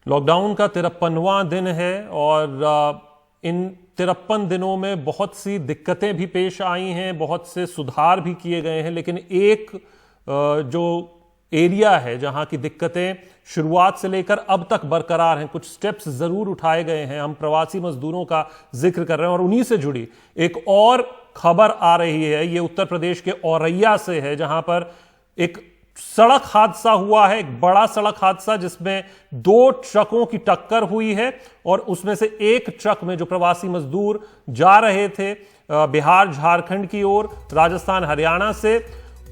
Lockdown का 53वां दिन है और इन 53 दिनों में बहुत सी दिक्कतें भी पेश आई हैं, बहुत से सुधार भी किए गए हैं, लेकिन एक जो एरिया है जहां की दिक्कतें शुरुआत से लेकर अब तक बरकरार हैं, कुछ स्टेप्स जरूर उठाए गए हैं। हम प्रवासी मजदूरों का जिक्र कर रहे हैं और उन्हीं से जुड़ी एक और खबर आ रही है। ये उत्तर प्रदेश के औरैया से है, जहां पर एक सड़क हादसा हुआ है, एक बड़ा सड़क हादसा जिसमें 2 ट्रकों की टक्कर हुई है और उसमें से एक ट्रक में जो प्रवासी मजदूर जा रहे थे बिहार झारखंड की ओर, राजस्थान हरियाणा से,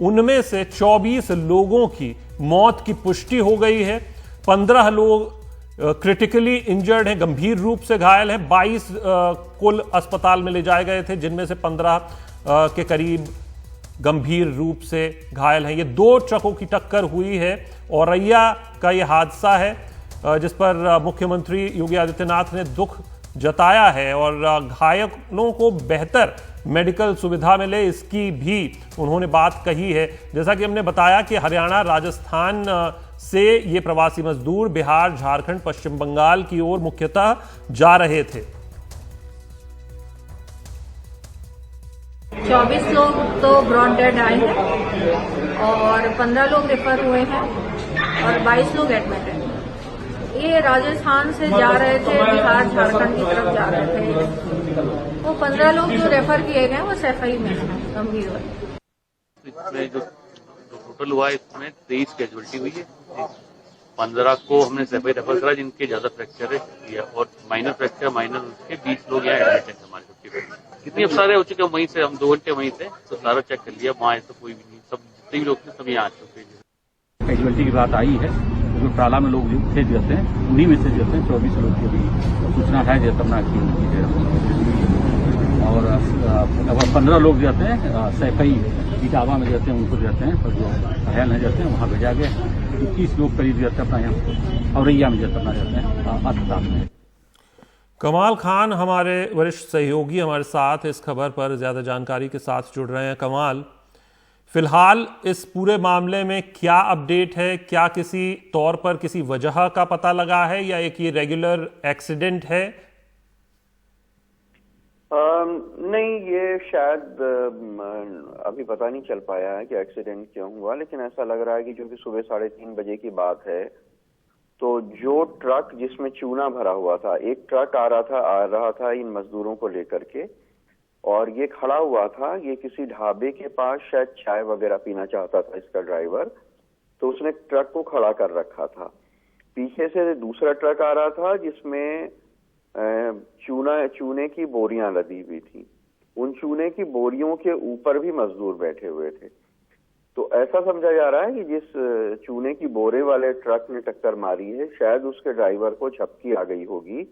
उनमें से 24 लोगों की मौत की पुष्टि हो गई है। 15 लोग क्रिटिकली इंजर्ड हैं, गंभीर रूप से घायल हैं। 22 कुल अस्पताल में ले जाए गए थे, जिनमें से 15 के करीब गंभीर रूप से घायल हैं। ये 2 ट्रकों की टक्कर हुई है। औरैया का ये हादसा है जिस पर मुख्यमंत्री योगी आदित्यनाथ ने दुख जताया है और घायलों को बेहतर मेडिकल सुविधा मिले, इसकी भी उन्होंने बात कही है। जैसा कि हमने बताया कि हरियाणा, राजस्थान से ये प्रवासी मजदूर बिहार, झारखंड, पश्चिम बंगाल की ओर मुख्यतः जा रहे थे। 24 लोग तो ब्रॉड डेड आए हैं और 15 लोग रेफर हुए हैं और 22 लोग एडमिट हैं। ये राजस्थान से जा रहे थे, बिहार झारखंड की तरफ जा रहे थे। वो 15 लोग जो रेफर किए गए वो सैफई में हैं, गंभीर हुए। इसमें जो टोटल हुआ है इसमें 23 कैजुअलिटी हुई है। 15 को हमने सैफई रेफर करा जिनके ज्यादा फ्रैक्चर है और माइनर फ्रैक्चर उसके 20 लोग यहाँ एडमिट है हमारे 50। कितनी अब सारे हो चुके हैं, वहीं से हम 2 घंटे वहीं थे तो सारा चेक कर लिया, वहाँ तो कोई भी नहीं, सब जितने भी लोग थे सब यहाँ आ चुके हैं। कैजुअलिटी की बात आई है, जो प्राला में लोग थे जाते हैं, उन्हीं में से जाते हैं 24 लोग की भी सूचना है जतना की और 15 लोग जाते हैं सैफई इटावा में जाते हैं, उनको जाते हैं, और जो घायल है जाते हैं वहाँ भेजा गया। 21 लोग करीब जाते हैं अपना यहाँ औरैया में जाते हैं अस्पताल में। कमाल खान हमारे वरिष्ठ सहयोगी हमारे साथ इस खबर पर ज्यादा जानकारी के साथ जुड़ रहे हैं। कमाल, फिलहाल इस पूरे मामले में क्या अपडेट है? क्या किसी तौर पर किसी वजह का पता लगा है या एक ये रेगुलर एक्सीडेंट है? नहीं, ये शायद अभी पता नहीं चल पाया है कि एक्सीडेंट क्यों हुआ, लेकिन ऐसा लग रहा है कि क्योंकि सुबह 3:30 बजे की बात है, तो जो ट्रक जिसमें चूना भरा हुआ था, एक ट्रक आ रहा था इन मजदूरों को लेकर के, और ये खड़ा हुआ था। ये किसी ढाबे के पास शायद चाय वगैरह पीना चाहता था इसका ड्राइवर, तो उसने ट्रक को खड़ा कर रखा था। पीछे से दूसरा ट्रक आ रहा था जिसमें चूने की बोरियां लदी हुई थी। उन चूने की बोरियों के ऊपर भी मजदूर बैठे हुए थे। तो ऐसा समझा जा रहा है कि जिस चूने की बोरे वाले ट्रक ने टक्कर मारी है, शायद उसके ड्राइवर को झपकी आ गई होगी,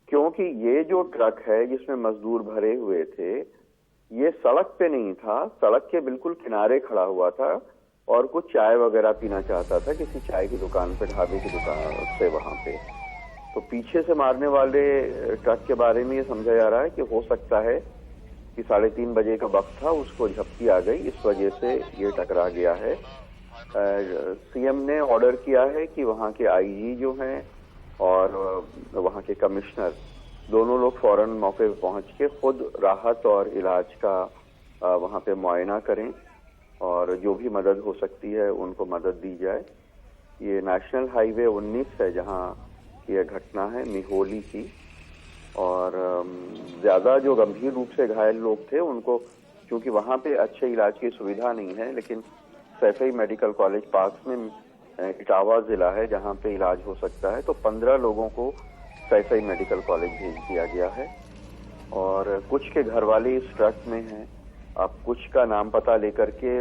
क्योंकि ये जो ट्रक है जिसमें मजदूर भरे हुए थे, ये सड़क पे नहीं था, सड़क के बिल्कुल किनारे खड़ा हुआ था और कुछ चाय वगैरह पीना चाहता था किसी चाय की दुकान पे, ढाबे की दुकान से वहां पे। तो पीछे से मारने वाले ट्रक के बारे में ये समझा जा रहा है कि हो सकता है कि 3:30 बजे का वक्त था, उसको झपकी आ गई, इस वजह से ये टकरा गया है। सीएम ने ऑर्डर किया है कि वहां के आईजी जो हैं और वहां के कमिश्नर, दोनों लोग फौरन मौके पे पहुंच के खुद राहत और इलाज का वहां पे मुआयना करें और जो भी मदद हो सकती है उनको मदद दी जाए। ये नेशनल हाईवे 19 है जहां यह घटना है, मिहोली की, और ज्यादा जो गंभीर रूप से घायल लोग थे उनको, क्योंकि वहां पे अच्छे इलाज की सुविधा नहीं है, लेकिन सैफई मेडिकल कॉलेज पास में इटावा जिला है जहां पे इलाज हो सकता है, तो 15 लोगों को सैफई मेडिकल कॉलेज भेज दिया गया है और कुछ के घर वाले इस ट्रक में हैं। अब कुछ का नाम पता लेकर के,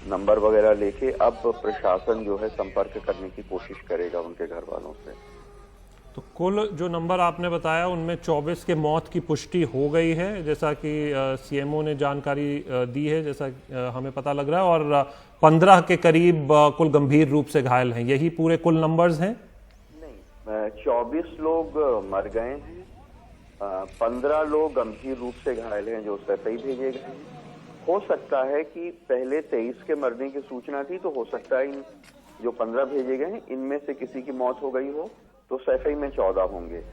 नंबर वगैरह लेके अब प्रशासन जो है संपर्क करने की कोशिश करेगा उनके घर वालों से। तो कुल जो नंबर आपने बताया उनमें 24 के मौत की पुष्टि हो गई है, जैसा कि सीएमओ ने जानकारी दी है, जैसा हमें पता लग रहा है, और 15 के करीब कुल गंभीर रूप से घायल हैं। यही पूरे कुल नंबर्स हैं? नहीं, 24 लोग मर गए हैं, 15 लोग गंभीर रूप से घायल हैं जो सैफई भेजे गए हैं। हो सकता है कि पहले 23 के मरने की सूचना थी, तो हो सकता है इन जो 15 भेजे गए हैं इनमें से किसी की मौत हो गई हो तो सैफई में 14 होंगे।